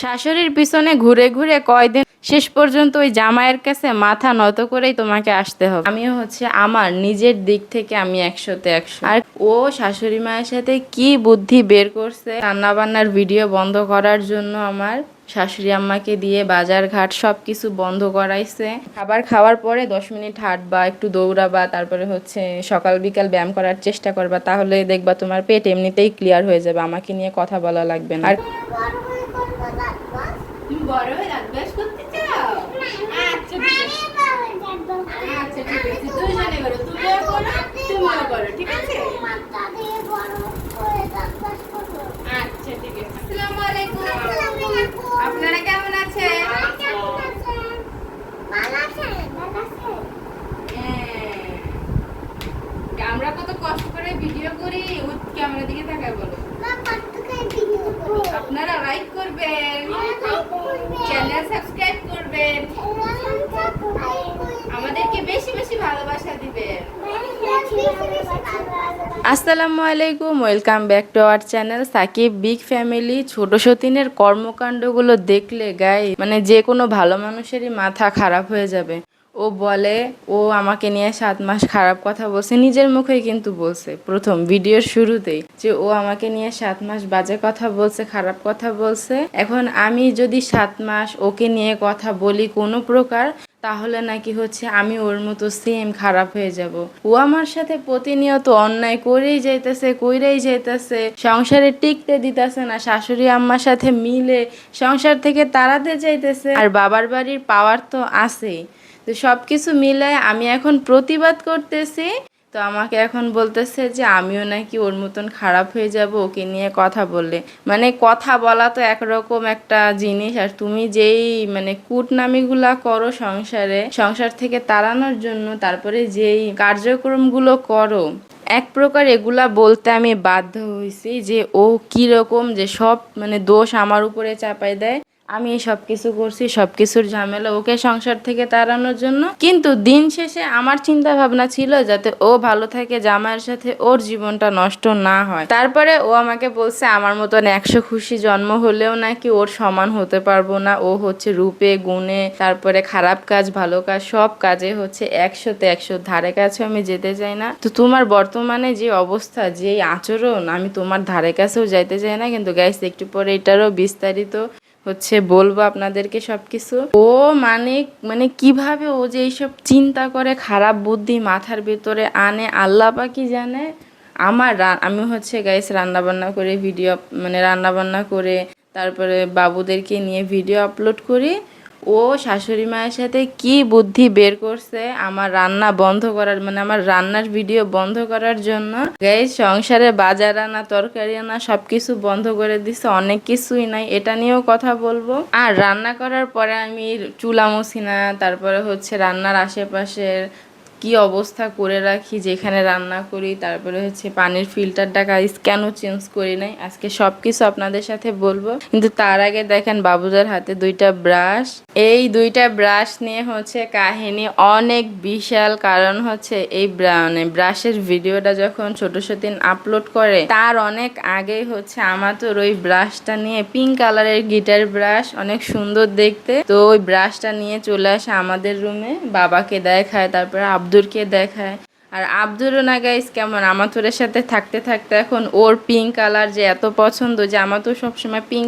শাশুড়ির পিছনে ঘুরে ঘুরে কয়দিন শেষ পর্যন্ত ওই জামাইয়ের কাছে মাথা নত করেই তোমাকে আসতে হবে। আমিও আমার নিজের দিক থেকে আমি 100-তে 100। আর ও শাশুড়ি মায়ের সাথে কি বুদ্ধি বের করছে রান্না বান্নার ভিডিও বন্ধ করার জন্য। আমার শাশুড়ি আম্মাকে দিয়ে বাজার ঘাট সবকিছু বন্ধ করাইছে। খাবার খাওয়ার পরে 10 মিনিট হাঁটবা, একটু দৌড়াবা, তারপরে সকাল বিকাল ব্যায়াম করার চেষ্টা করবা, তাহলে দেখবা তোমার পেট এমনিতেই ক্লিয়ার হয়ে যাবে, আমাকে নিয়ে কথা বলা লাগবে না। আর তুমি বড় হয়ে রাজবাস করতে চাও? আচ্ছা আচ্ছা ঠিক আছে, দুইজনে করো, তুমিও করো তুমিও করো, ঠিক আছে? আচ্ছা ঠিক আছে। আসসালামু আলাইকুম। আপনারা কেমন আছেন? আমরা কত কষ্ট করে ভিডিও করি, ক্যামেরা দিকে তাকায় বলো। আপনারা লাইক করবেন, চ্যানেল সাবস্ক্রাইব করবেন, আমাদেরকে বেশি বেশি ভালোবাসা দিবেন। আসসালামু আলাইকুম, welcome back to our channel Sakib big family. ছোট সতীনের কর্মকাণ্ডগুলো দেখলে গায়ে যে কোনো ভালো মানুষেরই মাথা খারাপ হয়ে যাবে। ও বলে ও আমাকে নিয়ে 7 মাস খারাপ কথা বলছে, নিজের মুখেই কিন্তু বলছে প্রথম ভিডিওর শুরুতেই যে ও আমাকে নিয়ে 7 মাস বাজে কথা বলছে, খারাপ কথা বলছে। এখন আমি যদি 7 মাস ওকে নিয়ে কথা বলি কোনো প্রকার, তাহলে নাকি আমি ওর মতো সেম খারাপ হয়ে যাব। ও আমার সাথে প্রতিনিয়ত অন্যায় করেই যাইতেছে, সংসারে টিকতে দিতেছে না, শাশুড়ি আম্মার সাথে মিলে সংসার থেকে তাড়াতে চাইতেছে। আর বাবার বাড়ির পাওয়ার তো আছেই। তো সব কিছু মিলায় আমি এখন প্রতিবাদ করতেছি। তো আমাকে এখন বলতেছে যে আমিও নাকি ওর মতন খারাপ হয়ে যাব ওকে নিয়ে কথা বললে। কথা বলা তো একরকম একটা জিনিস, আর তুমি যেই কুটনামিগুলা করো সংসার থেকে তাড়ানোর জন্য, তারপরে যেই কার্যক্রমগুলো করো, এক প্রকার এগুলা বলতে আমি বাধ্য হয়েছি যে ও কিরকম যে সব দোষ আমার উপরে চাপাই দেয়। আমি সব কিছু করছি, সব কিছুর ঝামেলা ওকে সংসার থেকে তাড়ানোর জন্য। কিন্তু দিন শেষে আমার চিন্তা ভাবনা ছিল যাতে ও ভালো থাকে, জামাইয়ের সাথে ওর জীবনটা নষ্ট না হয়। তারপরে ও আমাকে বলছে আমার মতন 100 খুশি জন্ম হলেও নাকি ওর সমান হতে পারবো না। ও রূপে গুণে, তারপরে খারাপ কাজ ভালো কাজ সব কাজে 100-তে 100, ধারে কাছে আমি যেতে চাই না। তো তোমার বর্তমানে যে অবস্থা, যে আচরণ, আমি তোমার ধারে কাছেও যাইতে চাই না। কিন্তু গাইস একটু পরে এটারও বিস্তারিত বলবো আপনাদেরকে সবকিছু। ও কিভাবে ও যে এইসব চিন্তা করে, খারাপ বুদ্ধি মাথার ভিতরে আনে আল্লাহ পাকি জানে। আমি গাইস রান্না বান্না করে ভিডিও রান্না বান্না করে তারপরে বাবুদেরকে নিয়ে ভিডিও আপলোড করি। ও শাশুড়ি মায়ের সাথে কি বুদ্ধি বের করছে আমার রান্না বন্ধ করার, আমার রান্নার ভিডিও বন্ধ করার জন্য। গাইস সংসারে বাজার আনা, তরকারি আনা সবকিছু বন্ধ করে দিছে, অনেক কিছুই নাই, এটা নিয়েও কথা বলবো। আর রান্না করার পরে আমি চুলা মুছি না, তারপরে রান্নার আশেপাশের কি অবস্থা করে রাখি যেখানে রান্না করি, তারপরে পানির ফিল্টারটা গাইস কেন চেঞ্জ করি নাই, আজকে সবকিছু আপনাদের সাথে বলবো। কিন্তু তার আগে দেখেন বাবুদের হাতে 2টা ব্রাশ। এই 2টা ব্রাশ নিয়ে কাহিনী অনেক বিশাল। কারণ এই ব্রাশের ভিডিওটা যখন ছোট সতীন আপলোড করে তার অনেক আগেই আমার তো ওই ব্রাশটা নিয়ে, পিঙ্ক কালারের গিটার ব্রাশ, অনেক সুন্দর দেখতে। তো ওই ব্রাশটা নিয়ে চলে আসে আমাদের রুমে, বাবাকে দেখায়, তারপরে আব্দুরকে দেখায়। আর আব্দুরও না গাইস কেমন আমাতুরের সাথে থাকতে থাকতে এখন ওর পিঙ্ক কালার যে এত পছন্দ, যে আমাতুর সবসময় পিঙ্ক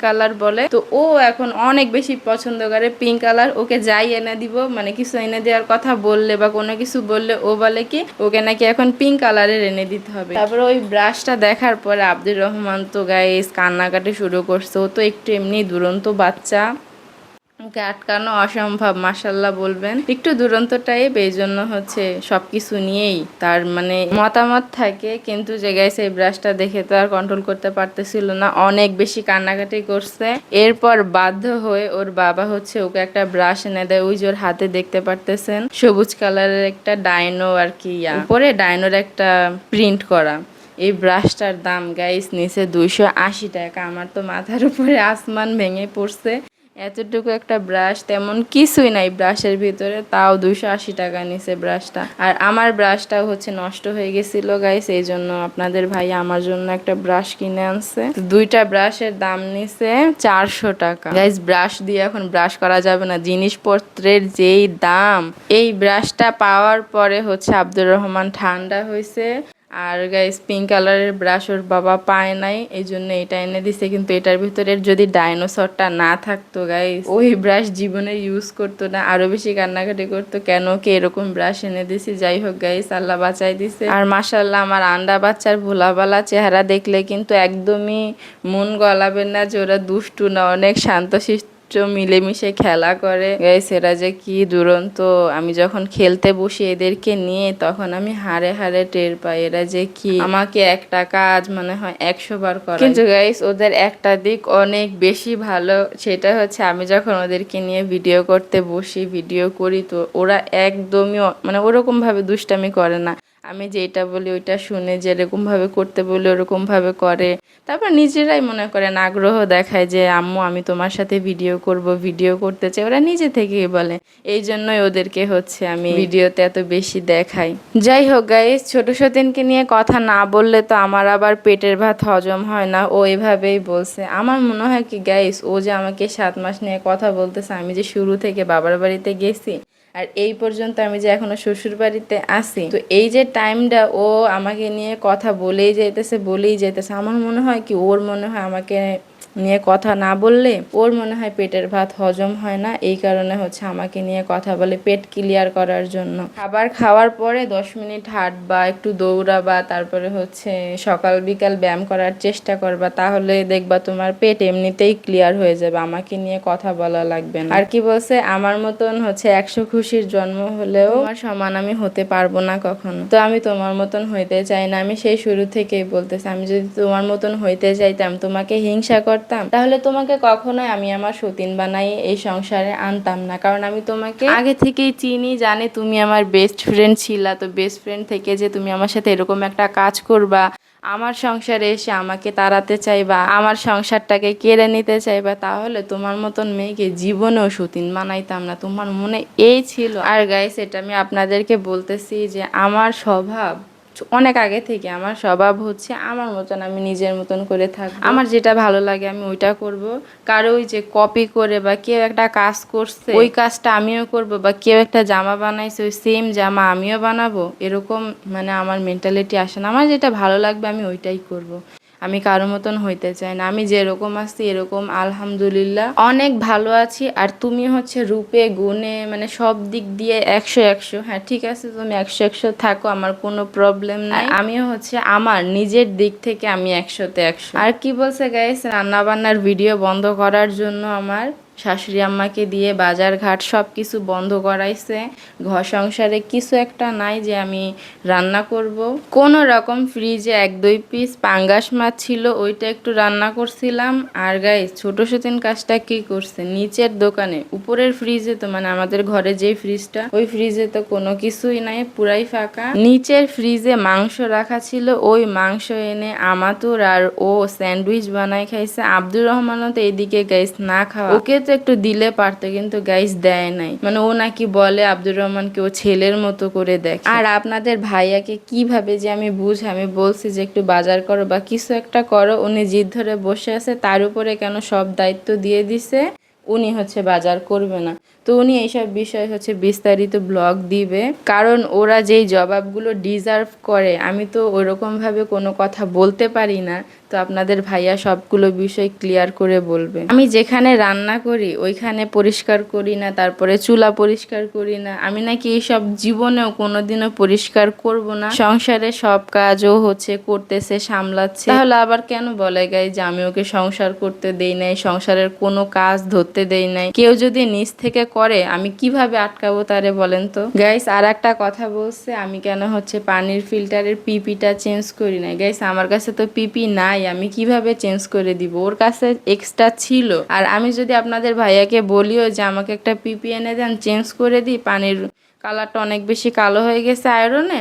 কালার বলে, তো ও এখন অনেক বেশি পছন্দ করে পিঙ্ক কালার। ওকে যাই এনে দিব, কিছু এনে দেওয়ার কথা বললে বা কোনো কিছু বললে ও বলে কি ওকে নাকি এখন পিঙ্ক কালারের এনে দিতে হবে। তারপরে ওই ব্রাশটা দেখার পরে আব্দুর রহমান তো গাইস কান্নাকাটি শুরু করছে। ও তো একটু এমনি দুরন্ত বাচ্চা, ওকে আটকানো অসম্ভব। মাশাল্লাহ বলবেন, একটু দুরন্ত টাইপ, এই জন্য সবকিছু নিয়েই তার মতামত থাকে। কিন্তু যে গাইস এই ব্রাশটা দেখে তো আর কন্ট্রোল করতে পারতেছিল না, অনেক বেশি কান্নাকাটি করছে। এরপর বাধ্য হয়ে ওর বাবা ওকে একটা ব্রাশ এনে দেয়। ওই যে ওর হাতে দেখতে পারতেছেন সবুজ কালারের একটা ডাইনো, আর কি উপরে ডাইনোর একটা প্রিন্ট করা। এই ব্রাশটার দাম গাইস নিচে 280 টাকা। আমার তো মাথার উপরে আসমান ভেঙে পড়ছে। এতটুকু একটা ব্রাশ, তেমন কিছুই নাই ব্রাশের ভিতরে, তাও 280 টাকা নিছে ব্রাশটা। আর আমার ব্রাশটাও হচ্ছে নষ্ট হয়ে গেছিল গাইস, এই জন্য আপনাদের ভাই আমার জন্য একটা ব্রাশ কিনে আনছে। তো দুইটা ব্রাশের দাম নিছে 400 টাকা। গাইস ব্রাশ দিয়ে এখন ব্রাশ করা যাবে না, জিনিসপত্রের যেই দাম। এই ব্রাশটা পাওয়ার পরে হচ্ছে আব্দুর রহমান ঠান্ডা হয়েছে। আর গাইস পিঙ্ক কালারের ব্রাশ ওর বাবা পায় নাই, এই জন্য এটা এনে দিছে। কিন্তু এটার ভিতরে যদি ডাইনোসরটা না থাকতো গাইস, ওই ব্রাশ জীবনে ইউজ করতো না, আরো বেশি কান্নাকাটি করতো, কেন কে এরকম ব্রাশ এনে দিছি। যাই হোক গাইস, আল্লাহ বাঁচাই দিছে। আর মাশাআল্লাহ আমার আন্ডা বাচ্চার ভোলাবালা চেহারা দেখলে কিন্তু একদমই মন গলাবেন না যে ওরা দুষ্টু না, অনেক শান্তশিষ্ট মিলেমিশে খেলা করে। গাইস এরা যে কি দুরন্ত, আমি যখন খেলতে বসি এদেরকে নিয়ে, তখন আমি হাড়ে হাড়ে টের পাই এরা যে কি আমাকে একটা কাজ মনে হয় 100 বার করে। কিন্তু গাইস ওদের একটা দিক অনেক বেশি ভালো, সেটা হচ্ছে আমি যখন ওদেরকে নিয়ে ভিডিও করতে বসি, ভিডিও করি, তো ওরা একদমই মানে ওরকম ভাবে দুষ্টামি করে না। আমি যেটা বলি ওইটা শুনে, যেরকম ভাবে করতে বলি ওরকম ভাবে করে। তারপর নিজেরাই মনে করেন আগ্রহ দেখায় যে আম্মু আমি তোমার সাথে ভিডিও করব, ভিডিও করতে চাই, ওরা নিজে থেকেই বলে। এই জন্যই ওদেরকে হচ্ছে আমি ভিডিওতে এত বেশি দেখাই। যাই হোক গাইস, ছোট সতীনকে নিয়ে কথা না বললে তো আমার আবার পেটের ভাত হজম হয় না। ও এভাবেই বলছে। আমার মনে হয় কি গাইস, ও যে আমাকে 7 মাস নিয়ে কথা বলতেছে, আমি যে শুরু থেকে বাবার বাড়িতে গেছি আর এই পর্যন্ত আমি যে এখনো শ্বশুর বাড়িতে আছি, তো এই যে টাইমটা ও আমাকে নিয়ে কথা বলেই যাইতেছে, আমার মনে হয় কি ওর মনে হয় আমাকে নিয়ে কথা না বললে ওর মনে হয় পেটের ভাত হজম হয় না, এই কারণে হচ্ছে আমাকে নিয়ে কথা বলে পেট ক্লিয়ার করার জন্য। খাবার খাওয়ার পরে 10 মিনিট হাঁটবা, একটু দৌড়াবা, তারপরে হচ্ছে সকাল বিকাল ব্যায়াম করার চেষ্টা করবা, তাহলে দেখবা তোমার পেট এমনিতেই ক্লিয়ার হয়ে যাবে, আমাকে নিয়ে কথা বলা লাগবে না। আর কি বলছে, আমার মতন হচ্ছে 100 খুশির জন্ম হলেও তোমার সমান আমি হতে পারবো না কখনো। তো আমি তোমার মতন হইতে চাই না, আমি সেই শুরু থেকেই বলতেছি, আমি যদি তোমার মতন হইতে চাইতাম, তোমাকে হিংসা করতাম, তাহলে তোমাকে কখনোই আমি আমার সতীন বানাই এই সংসারে আনতাম না। কারণ আমি তোমাকে আগে থেকেই চিনি, জানি তুমি আমার বেস্ট ফ্রেন্ড ছিলা। তো বেস্ট ফ্রেন্ড থেকে যে তুমি আমার সাথে এরকম একটা কাজ করবা, আমার সংসারে এসে আমাকে তাড়াতে চাইবা, আমার সংসারটাকে কেড়ে নিতে চাইবা, তাহলে তোমার মতন মেয়েকে জীবনেও সতীন বানাইতাম না। তোমার মনে এই ছিল। আর গাইস এটা আমি আপনাদেরকে বলতেছি যে আমার স্বভাব অনেক আগে থেকে, আমার স্বভাব হচ্ছে আমার মতন আমি নিজের মতন করে থাকবো, আমার যেটা ভালো লাগে আমি ওইটা করব। কারো ওই যে কপি করে বা কেউ একটা কাজ করছে ওই কাজটা আমিও করব, বা কেউ একটা জামা বানাইছে ওই সেম জামা আমিও বানাবো, এরকম মানে আমার মেন্টালিটি আসে না। আমার যেটা ভালো লাগবে আমি ওইটাই করব। আমি কারো মতন হইতে চাই না। আমি যেরকম আছি এরকম আলহামদুলিল্লাহ অনেক ভালো আছি। আর তুমি হচ্ছে রূপে গুণে মানে সব দিক দিয়ে 100 হ্যাঁ ঠিক আছে, তুমি 100 থাকো, আমার কোনো প্রবলেম নাই। আমিও হচ্ছে আমার নিজের দিক থেকে আমি 100-তে 100। আর কি বলছে গাইস, রান্না বান্নার ভিডিও বন্ধ করার জন্য আমার শাশুড়ি আম্মাকে দিয়ে বাজার ঘাট সব কিছু বন্ধ করাইছে। ঘর সংসারে কিছু একটা নাই যে আমি রান্না করব। কোনো রকম ফ্রিজে 1-2 পিস পাঙ্গাস মাছ ছিল, ওইটা একটু রান্না করছিলাম। আর গাইস ছোট সতীন কাজটা কি করছে, নিচের দোকানে উপরের ফ্রিজে তো মানে আমাদের ঘরে যে ফ্রিজটা, ওই ফ্রিজে তো কোনো কিছুই নাই, পুরাই ফাঁকা। নিচের ফ্রিজে মাংস রাখা ছিল, ওই মাংস এনে আমাতুর আর ও স্যান্ডউইচ বানাই খাইছে। আব্দুর রহমানও তো এদিকে গাইস না খাওয়া, ওকে তো একটু দিলে পারতো, কিন্তু গাইস দেয় নাই। মানে ও নাকি বলে আব্দুর রহমানকে ও ছেলের মতো করে দেখে। আর আপনাদের ভাইয়াকে কিভাবে যে আমি বুঝি, আমি বলছি যে একটু বাজার করো বা কিছু একটা করো, উনি জিদ ধরে বসে আছে, তার উপরে কেন সব দায়িত্ব দিয়ে দিছে উনি হচ্ছে বাজার করবে না। তো উনি এইসব বিষয় হচ্ছে বিস্তারিত ব্লগ দিবে, কারণ ওরা যেই জবাবগুলো ডিজার্ভ করে আমি তো ওরকমভাবে কোনো কথা বলতে পারি না। তো আপনাদের ভাইয়া সবগুলো বিষয় ক্লিয়ার করে বলবে। আমি যেখানে রান্না করি ওইখানে পরিষ্কার করি না, তারপরে চুলা পরিষ্কার করি না, আমি নাকি এইসব জীবনেও কোনোদিনও পরিষ্কার করব না। সংসারে সব কাজও হচ্ছে করতেছে, সামলাচ্ছে, তাহলে আবার কেন বলে গাই যে আমি ওকে সংসার করতে দেই নাই, সংসারের কোনো কাজ ধরতে দেই নাই। কেউ যদি নিচ থেকে করে আমি কিভাবে আটকাবো তারে বলেন তো। গাইস আর একটা কথা বলছে, আমি কেন হচ্ছে পানির ফিল্টারের পিপিটা চেঞ্জ করি না। গাইস আমার কাছে তো পিপি নাই, আমি কিভাবে চেঞ্জ করে দিব, ওর কাছে এক্সট্রা ছিল। আর আমি যদি আপনাদের ভাইয়াকে বলিও যে আমাকে একটা পিপি এনে দেন চেঞ্জ করে দিই, পানির কালারটা অনেক বেশি কালো হয়ে গেছে আয়রনে,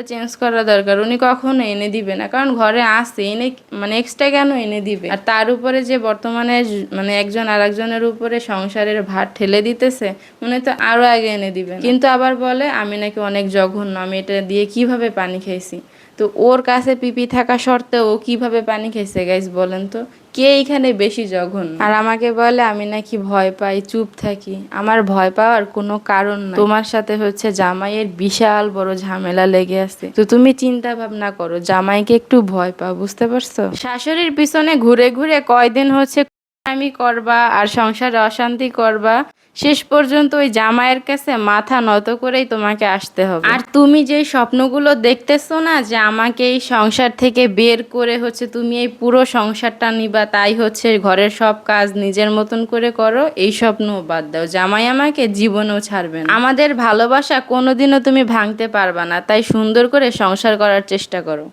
চেঞ্জ করা দরকার। উনি কখনো এনে দিবে না, কারণ ঘরে আছে, এনে মানে এক্সট্রা কেন এনে দিবে? আর তার উপরে যে বর্তমানে মানে একজন আর একজনের উপরে সংসারের ভার ঠেলে দিতেছে, উনি তো আরো আগে এনে দিবেন। কিন্তু আবার বলে আমি নাকি অনেক জঘন্য, আমি এটা দিয়ে কিভাবে পানি খাইছি। তো ওর কাছে পিপি থাকা সত্ত্বেও ও কিভাবে পানি খাইছে গাইস বলেন তো? কে এইখানে বেশি জঘন্য? আর আমাকে বলে আমি নাকি ভয় পাই, চুপ থাকি। আমার ভয় পাওয়ার কোনো কারণ নাই। তোমার সাথে হচ্ছে জামাইয়ের বিশাল বড় ঝামেলা লেগে আছে, তো তুমি চিন্তা ভাবনা করো, জামাইকে একটু ভয় পাও, বুঝতে পারছো? শাশুড়ির পিছনে ঘুরে ঘুরে কয়দিন হচ্ছে আমি করবা আর সংসারে অশান্তি করবা, শেষ পর্যন্ত ওই জামাইয়ের কাছে মাথা নত করেই তোমাকে আসতে হবে। আর তুমি যে স্বপ্নগুলো দেখতেছো না যে আমাকে এই সংসার থেকে বের করে হচ্ছে তুমি এই পুরো সংসারটা নিবা, তাই হচ্ছে ঘরের সব কাজ নিজের মতন করে করো, এই স্বপ্ন বাদ দাও। জামাই আমাকে জীবনেও ছাড়বে না। আমাদের ভালোবাসা কোনোদিনও তুমি ভাঙতে পারবা না, তাই সুন্দর করে সংসার করার চেষ্টা করো।